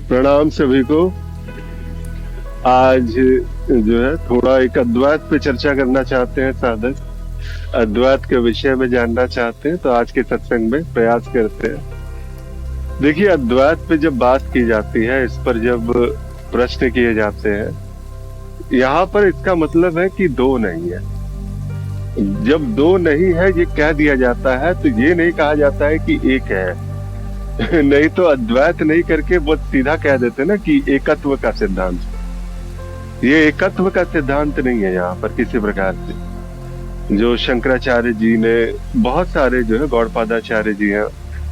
प्रणाम सभी को। आज जो है थोड़ा एक अद्वैत पे चर्चा करना चाहते हैं साधक। अद्वैत के विषय में जानना चाहते हैं तो आज के सत्संग में प्रयास करते हैं। देखिए, अद्वैत पे जब बात की जाती है, इस पर जब प्रश्न किए जाते हैं, यहाँ पर इसका मतलब है कि दो नहीं है। जब दो नहीं है ये कह दिया जाता है तो ये नहीं कहा जाता है कि एक है। नहीं तो अद्वैत नहीं करके वो सीधा कह देते ना कि एकत्व का सिद्धांत। ये एकत्व का सिद्धांत नहीं है यहाँ पर किसी प्रकार से। जो शंकराचार्य जी ने, बहुत सारे जो है गौड़पादाचार्य जी हैं,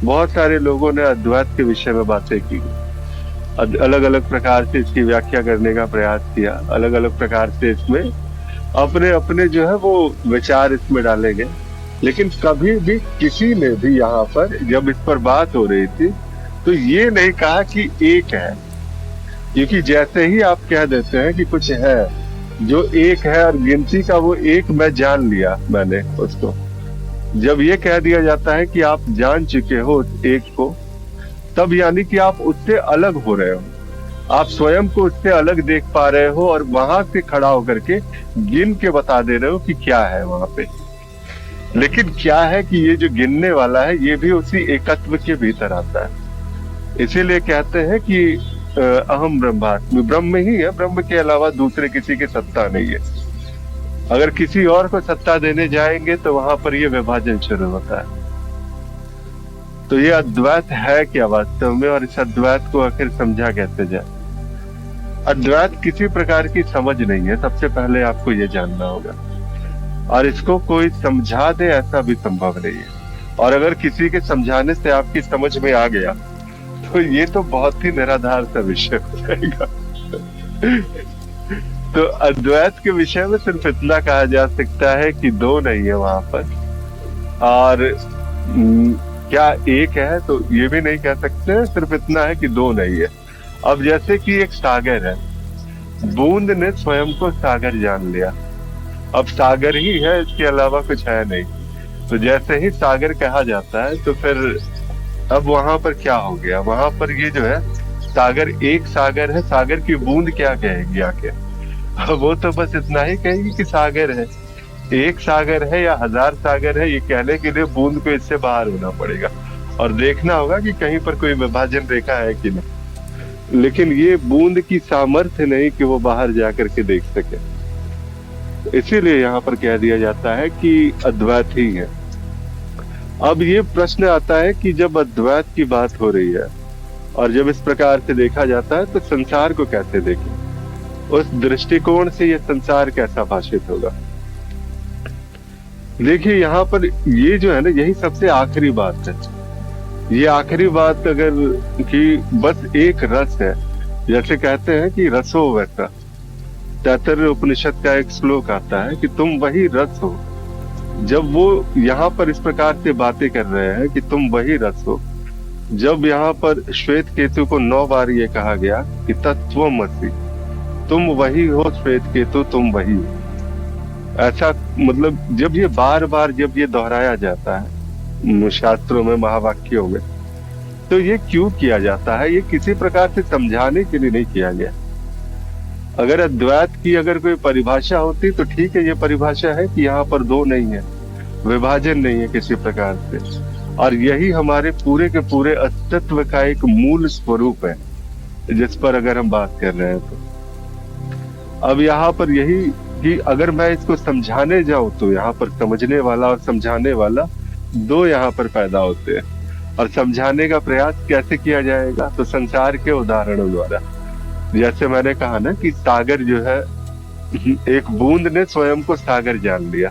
बहुत सारे लोगों ने अद्वैत के विषय में बातें की, अलग अलग प्रकार से इसकी व्याख्या करने का प्रयास किया, अलग अलग प्रकार से इसमें अपने अपने जो है वो विचार इसमें डाले गए। लेकिन कभी भी किसी ने भी यहाँ पर जब इस पर बात हो रही थी तो ये नहीं कहा कि एक है। क्योंकि जैसे ही आप कह देते हैं कि कुछ है जो एक है और गिनती का वो एक मैं जान लिया, मैंने उसको, जब ये कह दिया जाता है कि आप जान चुके हो उस एक को, तब यानी कि आप उससे अलग हो रहे हो, आप स्वयं को उससे अलग देख पा रहे हो और वहां से खड़ा होकर के गिन के बता दे रहे हो कि क्या है वहां पे। लेकिन क्या है कि ये जो गिनने वाला है ये भी उसी एकत्व के भीतर आता है। इसीलिए कहते हैं कि अहम ब्रह्मास्मि, ब्रह्म ही है, ब्रह्म के अलावा दूसरे किसी की सत्ता नहीं है। अगर किसी और को सत्ता देने जाएंगे तो वहां पर ये विभाजन शुरू होता है। तो ये अद्वैत है क्या वास्तव में, और इस अद्वैत को आखिर समझा कैसे जाए? अद्वैत किसी प्रकार की समझ नहीं है, सबसे पहले आपको ये जानना होगा। और इसको कोई समझा दे ऐसा भी संभव नहीं है। और अगर किसी के समझाने से आपकी समझ में आ गया तो ये तो बहुत ही निराधार सा विषय हो जाएगा। तो अद्वैत के विषय में सिर्फ इतना कहा जा सकता है कि दो नहीं है वहां पर। और क्या एक है तो ये भी नहीं कह सकते, सिर्फ इतना है कि दो नहीं है। अब जैसे कि एक सागर है, बूंद ने स्वयं को सागर जान लिया, अब सागर ही है, इसके अलावा कुछ है नहीं। तो जैसे ही सागर कहा जाता है तो फिर अब वहां पर क्या हो गया, वहां पर ये जो है सागर एक सागर है, सागर की बूंद क्या कहेगी आके? वो तो बस इतना ही कहेगी कि सागर है। एक सागर है या हजार सागर है, ये कहने के लिए बूंद को इससे बाहर होना पड़ेगा और देखना होगा कि कहीं पर कोई विभाजन रेखा है कि नहीं। लेकिन ये बूंद की सामर्थ्य नहीं कि वो बाहर जाकर के देख सके। इसीलिए यहाँ पर कह दिया जाता है कि अद्वैत ही है। अब ये प्रश्न आता है कि जब अद्वैत की बात हो रही है और जब इस प्रकार से देखा जाता है तो संसार को कैसे देखें, उस दृष्टिकोण से ये संसार कैसा भाषित होगा? देखिए, यहाँ पर ये जो है ना, यही सबसे आखिरी बात है। ये आखिरी बात अगर कि बस एक रस है, जैसे कहते हैं कि रसो वैसा, तैत्तरीय उपनिषद का एक श्लोक आता है कि तुम वही रस हो। जब वो यहाँ पर इस प्रकार से बातें कर रहे हैं कि तुम वही रस हो, जब यहाँ पर श्वेत केतु को 9 बार ये कहा गया कि तत्त्वमसि, तुम वही हो श्वेत केतु, तुम वही हो, ऐसा मतलब जब ये बार बार जब ये दोहराया जाता है शास्त्रों में, महावाक्यों में, तो ये क्यों किया जाता है? ये किसी प्रकार से समझाने के लिए नहीं किया गया। अगर अद्वैत की अगर कोई परिभाषा होती तो ठीक है, ये परिभाषा है कि यहाँ पर दो नहीं है, विभाजन नहीं है किसी प्रकार से, और यही हमारे पूरे के पूरे अस्तित्व का एक मूल स्वरूप है जिस पर अगर हम बात कर रहे हैं तो। अब यहाँ पर यही कि अगर मैं इसको समझाने जाऊं तो यहाँ पर समझने वाला और समझाने वाला दो यहाँ पर पैदा होते हैं। और समझाने का प्रयास कैसे किया जाएगा? तो संसार के उदाहरणों द्वारा। जैसे मैंने कहा ना कि सागर जो है, एक बूंद ने स्वयं को सागर जान लिया,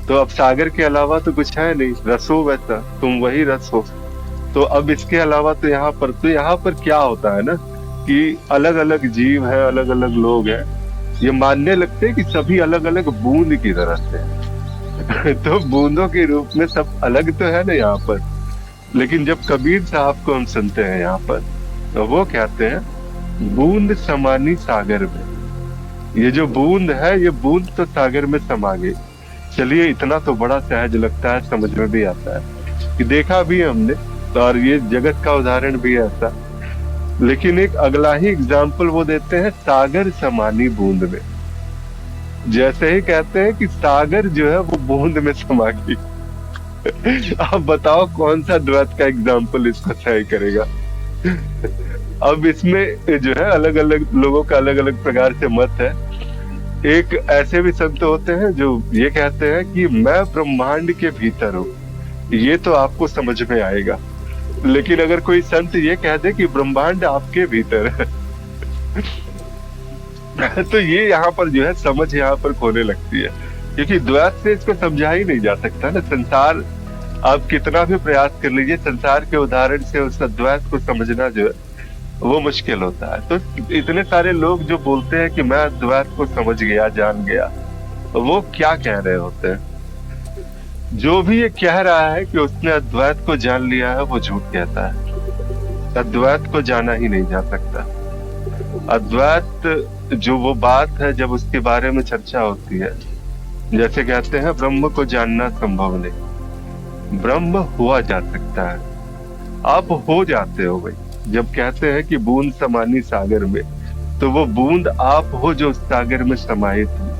तो अब सागर के अलावा तो कुछ है नहीं, रसो वैसा, तुम वही रस हो। तो अब इसके अलावा तो यहाँ पर क्या होता है ना कि अलग अलग जीव है, अलग अलग लोग हैं, ये मानने लगते हैं कि सभी अलग अलग बूंद की तरह से। तो बूंदों के रूप में सब अलग तो है ना यहाँ पर। लेकिन जब कबीर साहब को हम सुनते हैं यहाँ पर, तो वो कहते हैं बूंद समानी सागर में। ये जो बूंद है, ये बूंद तो सागर में समा गई। चलिए, इतना तो बड़ा सहज लगता है, समझ में भी आता है कि देखा भी हमने, तो और ये जगत का उदाहरण भी है ऐसा लेकिन एक अगला ही एग्जाम्पल वो देते हैं सागर समानी बूंद में। जैसे ही कहते हैं कि सागर जो है वो बूंद में समा गई। अब बताओ कौन सा द्वैत का एग्जाम्पल इसको सही करेगा। अब इसमें जो है अलग अलग लोगों का अलग अलग प्रकार से मत है। एक ऐसे भी संत होते हैं जो ये कहते हैं कि मैं ब्रह्मांड के भीतर हूँ, ये तो आपको समझ में आएगा। लेकिन अगर कोई संत ये कह दे कि ब्रह्मांड आपके भीतर है, तो ये यहाँ पर जो है समझ यहाँ पर खोने लगती है, क्योंकि द्वैत से इसको समझा ही नहीं जा सकता ना। संसार आप कितना भी प्रयास कर लीजिए, संसार के उदाहरण से उस द्वैत को समझना जो है वो मुश्किल होता है। तो इतने सारे लोग जो बोलते हैं कि मैं द्वैत को समझ गया, जान गया, वो क्या कह रहे होते हैं? जो भी ये कह रहा है कि उसने अद्वैत को जान लिया है, वो झूठ कहता है। अद्वैत को जाना ही नहीं जा सकता। अद्वैत जो वो बात है, जब उसके बारे में चर्चा होती है, जैसे कहते हैं ब्रह्म को जानना संभव नहीं, ब्रह्म हुआ जा सकता है। आप हो जाते हो भाई। जब कहते हैं कि बूंद समानी सागर में, तो वो बूंद आप हो जो उस सागर में समाहित हो।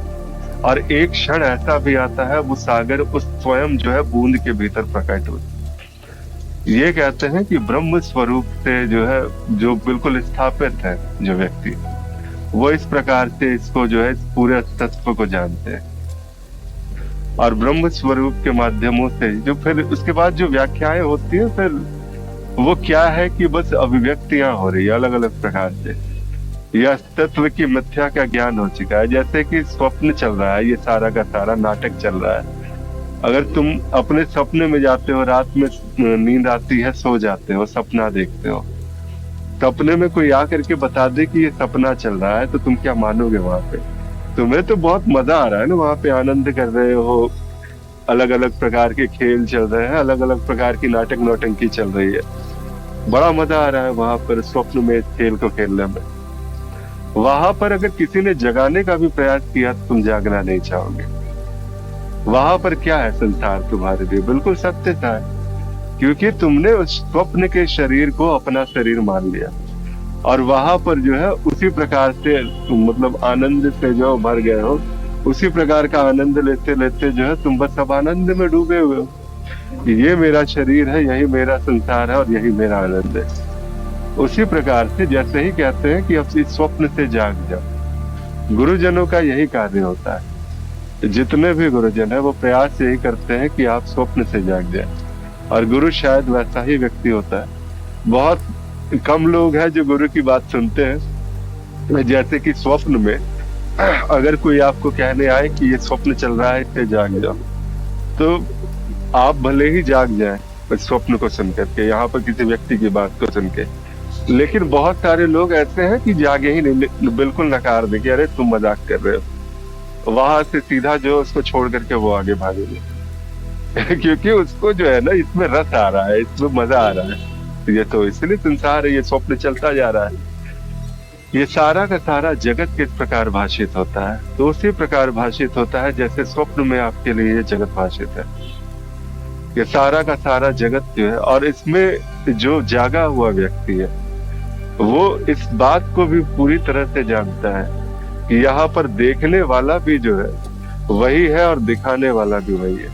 और एक क्षण ऐसा भी आता है वो सागर उस स्वयं जो है बूंद के भीतर प्रकट हो। ये कहते हैं कि ब्रह्म स्वरूप से जो है, जो बिल्कुल स्थापित है जो व्यक्ति, वो इस प्रकार से इसको जो है पूरे तत्व को जानते हैं। और ब्रह्म स्वरूप के माध्यमों से जो फिर उसके बाद जो व्याख्याएं होती है, फिर वो क्या है कि बस अभिव्यक्तियां हो रही है अलग अलग प्रकार से। यह तत्व की मिथ्या का ज्ञान हो चुका है। जैसे कि स्वप्न चल रहा है, ये सारा का सारा नाटक चल रहा है। अगर तुम अपने सपने में जाते हो, रात में नींद आती है, सो जाते हो, सपना देखते हो, सपने में कोई आकर के बता दे कि ये सपना चल रहा है, तो तुम क्या मानोगे? वहां पे तुम्हें तो बहुत मजा आ रहा है ना, वहां पे आनंद कर रहे हो, अलग अलग प्रकार के खेल चल रहे हैं, अलग अलग प्रकार की नाटक नौटंकी चल रही है, बड़ा मजा आ रहा है वहां पर स्वप्न में इस खेल को खेलने में। वहां पर अगर किसी ने जगाने का भी प्रयास किया तो तुम जागना नहीं चाहोगे। वहां पर क्या है संसार तुम्हारे लिए? बिल्कुल सत्य था, क्योंकि तुमने उस स्वप्न के शरीर को अपना शरीर मान लिया। और वहां पर जो है उसी प्रकार से मतलब आनंद से जो भर गए हो, उसी प्रकार का आनंद लेते लेते जो है तुम बस अब आनंद में डूबे हुए हो। ये मेरा शरीर है, यही मेरा संसार है, और यही मेरा आनंद है। उसी प्रकार से जैसे ही कहते हैं कि अब इस स्वप्न से जाग जाओ, गुरुजनों का यही कार्य होता है। जितने भी गुरुजन है वो प्रयास यही करते हैं कि आप स्वप्न से जाग जाए। और गुरु शायद वैसा ही व्यक्ति होता है। बहुत कम लोग हैं जो गुरु की बात सुनते हैं। जैसे कि स्वप्न में अगर कोई आपको कहने आए कि ये स्वप्न चल रहा है, इससे जाग जाओ, तो आप भले ही जाग जाएं स्वप्न को सुनकर के, यहाँ पर किसी व्यक्ति की बात को सुन के। लेकिन बहुत सारे लोग ऐसे हैं कि जागे ही नहीं, बिल्कुल नकार देंगे, अरे तुम मजाक कर रहे हो। वहां से सीधा जो उसको छोड़ करके वो आगे भागेंगे। क्योंकि उसको जो है ना इसमें रस आ रहा है, इसमें मजा आ रहा है। ये तो इसलिए संसार है, ये स्वप्न चलता जा रहा है। ये सारा का सारा जगत किस प्रकार भाषित होता है? तो उसी प्रकार भाषित होता है जैसे स्वप्न में आपके लिए ये जगत भाषित है। ये सारा का सारा जगत जो है, और इसमें जो जागा हुआ व्यक्ति है वो इस बात को भी पूरी तरह से जानता है कि यहाँ पर देखने वाला भी जो है वही है और दिखाने वाला भी वही है।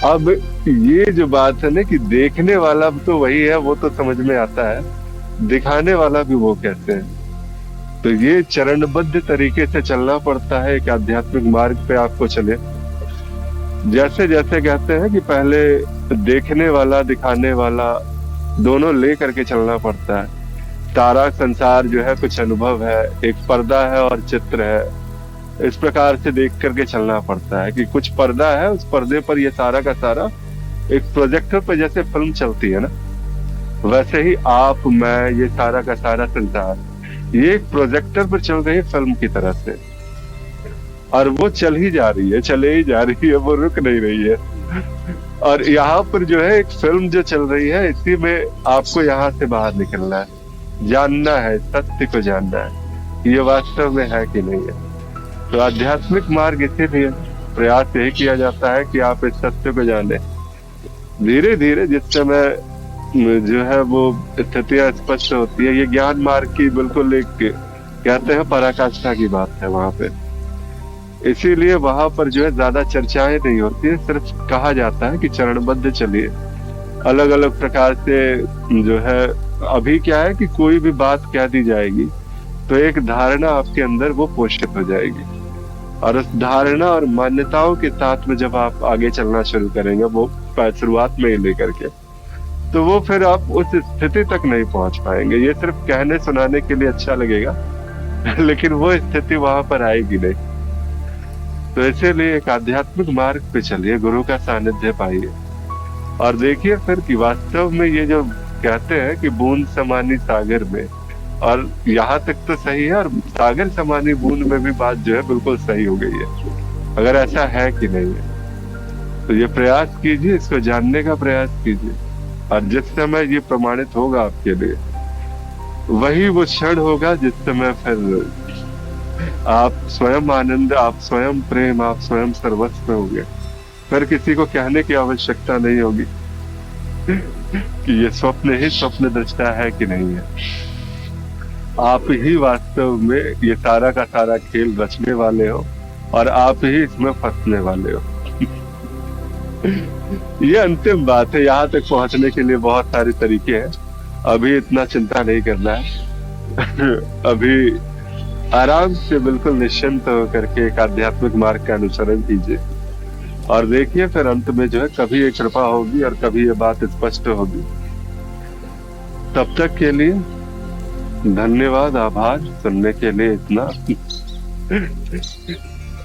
अब ये जो बात है ना कि देखने वाला तो वही है, वो तो समझ में आता है, दिखाने वाला भी वो कैसे है। तो ये चरणबद्ध तरीके से चलना पड़ता है एक आध्यात्मिक मार्ग पे आपको चले। जैसे जैसे कहते हैं कि पहले देखने वाला दिखाने वाला दोनों ले करके चलना पड़ता है। सारा संसार जो है कुछ अनुभव है, एक पर्दा है और चित्र है। इस प्रकार से देख करके चलना पड़ता है कि कुछ पर्दा है, उस पर्दे पर ये सारा का सारा एक प्रोजेक्टर पर जैसे फिल्म चलती है ना, वैसे ही आप मैं ये सारा का सारा संसार ये एक प्रोजेक्टर पर चल रही फिल्म की तरह से। और वो चल ही जा रही है, चले ही जा रही है, वो रुक नहीं रही है। और यहाँ पर जो है एक फिल्म जो चल रही है, इसी में आपको यहाँ से बाहर निकलना है, जानना है, सत्य को जानना है ये वास्तव में है कि नहीं है। तो आध्यात्मिक मार्ग इसीलिए प्रयास यही किया जाता है कि आप इस सत्य को जाने। धीरे धीरे जिस समय जो है वो स्थितियां स्पष्ट होती है। ये ज्ञान मार्ग की बिल्कुल एक कहते हैं पराकाष्ठा की बात है वहां पे। इसीलिए वहां पर जो है ज्यादा चर्चाएं नहीं होती है, सिर्फ कहा जाता है कि चरणबद्ध चलिए। अलग अलग प्रकार से जो है, अभी क्या है कि कोई भी बात कह दी जाएगी तो एक धारणा आपके अंदर वो पोषित हो जाएगी, और उस धारणा और मान्यताओं के साथ में जब आप आगे चलना शुरू करेंगे, वो शुरुआत में ही लेकर के, तो वो फिर आप उस स्थिति तक नहीं पहुंच पाएंगे। ये सिर्फ कहने सुनाने के लिए अच्छा लगेगा लेकिन वो स्थिति वहां पर आएगी नहीं। तो इसीलिए एक आध्यात्मिक मार्ग पे चलिए, गुरु का सानिध्य पाइए, और देखिए फिर कि वास्तव में ये जो कहते हैं कि बूंद समानी सागर में, और यहाँ तक तो सही है, और सागर समानी बूंद में भी बात जो है बिल्कुल सही हो गई है। अगर ऐसा है कि नहीं है तो ये प्रयास कीजिए, इसको जानने का प्रयास कीजिए, और जिस समय ये प्रमाणित होगा आपके लिए, वही वो क्षण होगा जिस समय फिर आप स्वयं आनंद, आप स्वयं प्रेम, आप स्वयं सर्वस्व होंगे। फिर किसी को कहने की आवश्यकता नहीं होगी कि ये स्वप्न ही स्वप्न दृष्टा है कि नहीं है। आप ही वास्तव में ये सारा का सारा खेल रचने वाले हो, और आप ही इसमें फंसने वाले हो। ये अंतिम बात है। यहाँ तक पहुंचने के लिए बहुत सारे तरीके हैं, अभी इतना चिंता नहीं करना है अभी आराम से बिल्कुल निश्चिंत होकर के एक आध्यात्मिक मार्ग का अनुसरण कीजिए, और देखिए फिर अंत में जो है कभी ये कृपा होगी और कभी ये बात स्पष्ट होगी। तब तक के लिए धन्यवाद, आभार सुनने के लिए इतना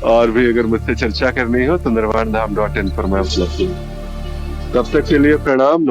और भी अगर मुझसे चर्चा करनी हो तो निर्वाणधाम.in पर मैं उपलब्ध हूँ। तब तक के लिए प्रणाम।